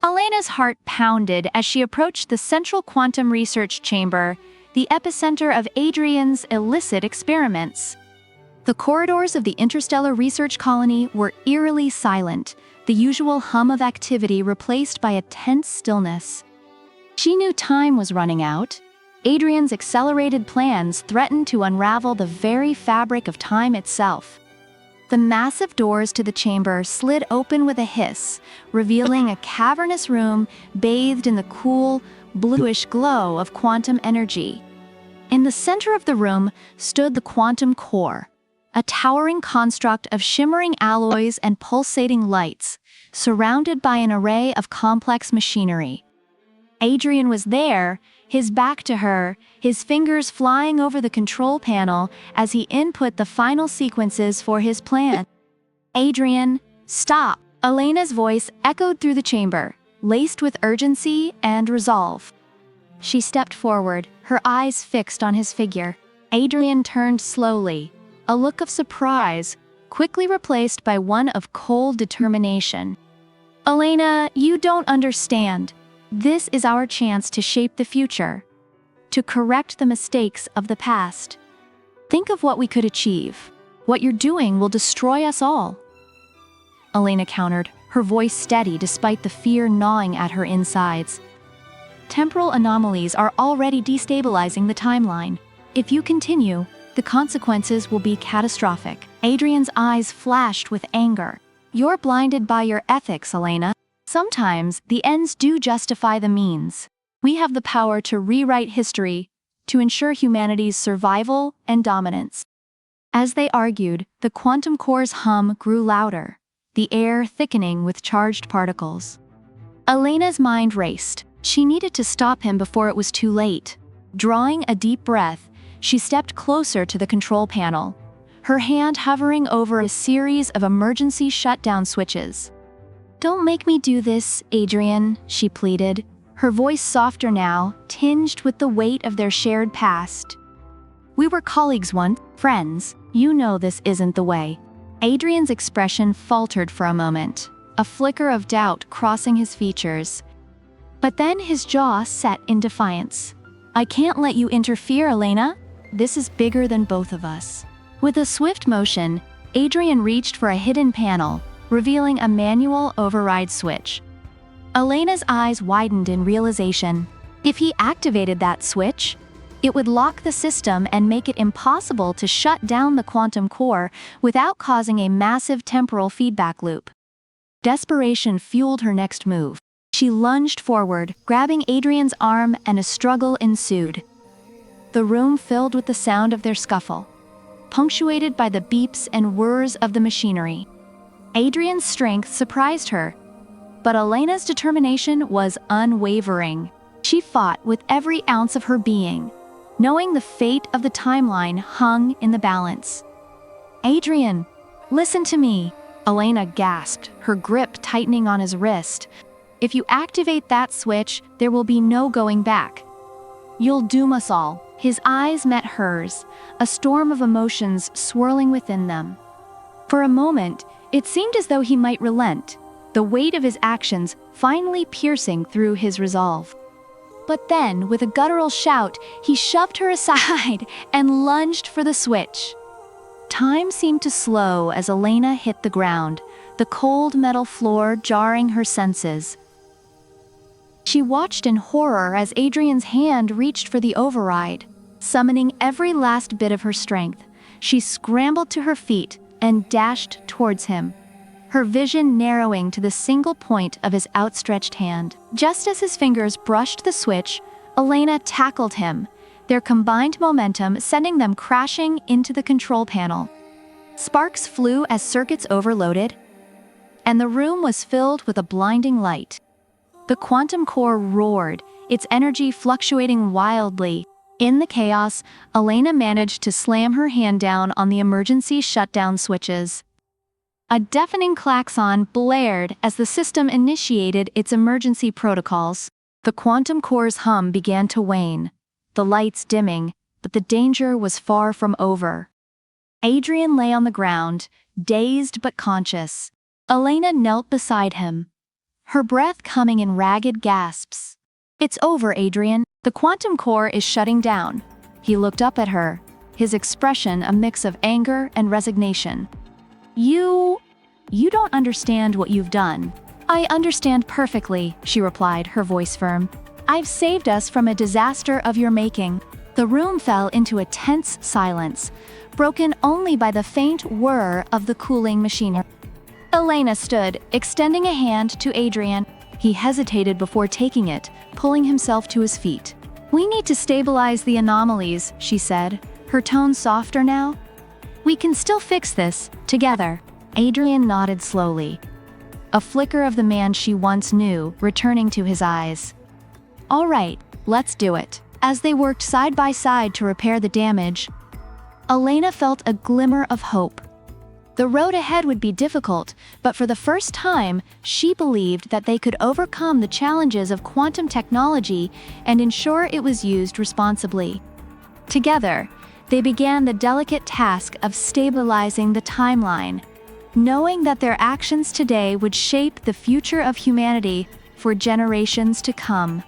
Elena's heart pounded as she approached the Central Quantum Research Chamber, the epicenter of Adrian's illicit experiments. The corridors of the Interstellar Research Colony were eerily silent, the usual hum of activity replaced by a tense stillness. She knew time was running out. Adrian's accelerated plans threatened to unravel the very fabric of time itself. The massive doors to the chamber slid open with a hiss, revealing a cavernous room bathed in the cool, bluish glow of quantum energy. In the center of the room stood the quantum core, a towering construct of shimmering alloys and pulsating lights, surrounded by an array of complex machinery. Adrian was there, his back to her, his fingers flying over the control panel as he input the final sequences for his plan. "Adrian, stop!" Elena's voice echoed through the chamber, laced with urgency and resolve. She stepped forward, her eyes fixed on his figure. Adrian turned slowly, a look of surprise, quickly replaced by one of cold determination. "Elena, you don't understand. This is our chance to shape the future, to correct the mistakes of the past. Think of what we could achieve. What you're doing will destroy us all." Elena countered, her voice steady despite the fear gnawing at her insides. "Temporal anomalies are already destabilizing the timeline. If you continue, the consequences will be catastrophic." Adrian's eyes flashed with anger. "You're blinded by your ethics, Elena. Sometimes the ends do justify the means. We have the power to rewrite history, to ensure humanity's survival and dominance." As they argued, the quantum core's hum grew louder, the air thickening with charged particles. Elena's mind raced. She needed to stop him before it was too late. Drawing a deep breath, she stepped closer to the control panel, her hand hovering over a series of emergency shutdown switches. "Don't make me do this, Adrian," she pleaded, her voice softer now, tinged with the weight of their shared past. "We were colleagues once, friends. You know this isn't the way." Adrian's expression faltered for a moment, a flicker of doubt crossing his features. But then his jaw set in defiance. "I can't let you interfere, Elena. This is bigger than both of us." With a swift motion, Adrian reached for a hidden panel, revealing a manual override switch. Elena's eyes widened in realization. If he activated that switch, it would lock the system and make it impossible to shut down the quantum core without causing a massive temporal feedback loop. Desperation fueled her next move. She lunged forward, grabbing Adrian's arm, and a struggle ensued. The room filled with the sound of their scuffle, punctuated by the beeps and whirs of the machinery. Adrian's strength surprised her, but Elena's determination was unwavering. She fought with every ounce of her being, knowing the fate of the timeline hung in the balance. "Adrian, listen to me," Elena gasped, her grip tightening on his wrist. "If you activate that switch, there will be no going back. You'll doom us all." His eyes met hers, a storm of emotions swirling within them. For a moment, it seemed as though he might relent, the weight of his actions finally piercing through his resolve. But then, with a guttural shout, he shoved her aside and lunged for the switch. Time seemed to slow as Elena hit the ground, the cold metal floor jarring her senses. She watched in horror as Adrian's hand reached for the override. Summoning every last bit of her strength, she scrambled to her feet and dashed towards him, her vision narrowing to the single point of his outstretched hand. Just as his fingers brushed the switch, Elena tackled him, their combined momentum sending them crashing into the control panel. Sparks flew as circuits overloaded, and the room was filled with a blinding light. The quantum core roared, its energy fluctuating wildly. In the chaos, Elena managed to slam her hand down on the emergency shutdown switches. A deafening klaxon blared as the system initiated its emergency protocols. The quantum core's hum began to wane, the lights dimming, but the danger was far from over. Adrian lay on the ground, dazed but conscious. Elena knelt beside him, her breath coming in ragged gasps. "It's over, Adrian. The quantum core is shutting down." He looked up at her, his expression a mix of anger and resignation. You don't understand what you've done." "I understand perfectly," she replied, her voice firm. "I've saved us from a disaster of your making." The room fell into a tense silence, broken only by the faint whir of the cooling machinery. Elena stood, extending a hand to Adrian. He hesitated before taking it, pulling himself to his feet. "We need to stabilize the anomalies," she said, her tone softer now. "We can still fix this, together." Adrian nodded slowly, a flicker of the man she once knew returning to his eyes. "All right, let's do it." As they worked side by side to repair the damage, Elena felt a glimmer of hope. The road ahead would be difficult, but for the first time, she believed that they could overcome the challenges of quantum technology and ensure it was used responsibly. Together, they began the delicate task of stabilizing the timeline, knowing that their actions today would shape the future of humanity for generations to come.